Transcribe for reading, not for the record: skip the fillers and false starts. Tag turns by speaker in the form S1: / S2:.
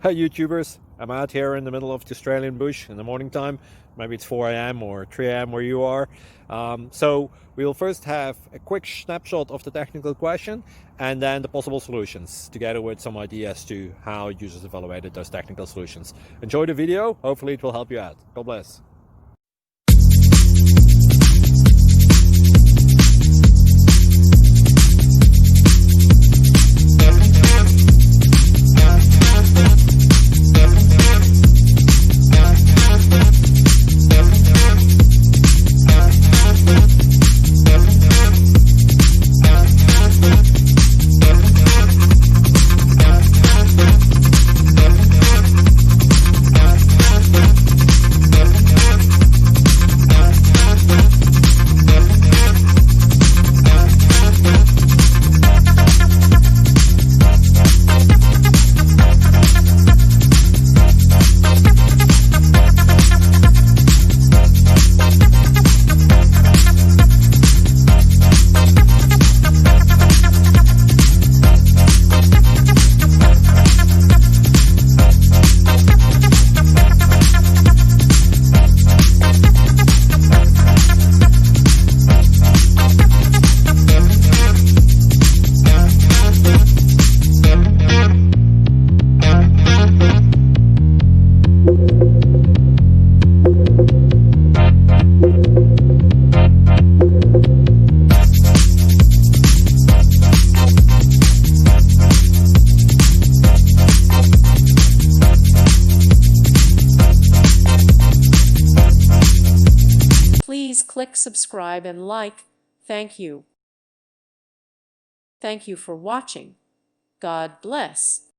S1: Hi YouTubers, I'm out here in the middle of the Australian bush in the morning time. Maybe it's 4 a.m. or 3 a.m. where you are. So we'll first have a quick snapshot of the technical question and then the possible solutions, together with some ideas to how users evaluated those technical solutions. Enjoy the video, hopefully it will help you out. God bless.
S2: Please click subscribe and like. Thank you. Thank you for watching. God bless.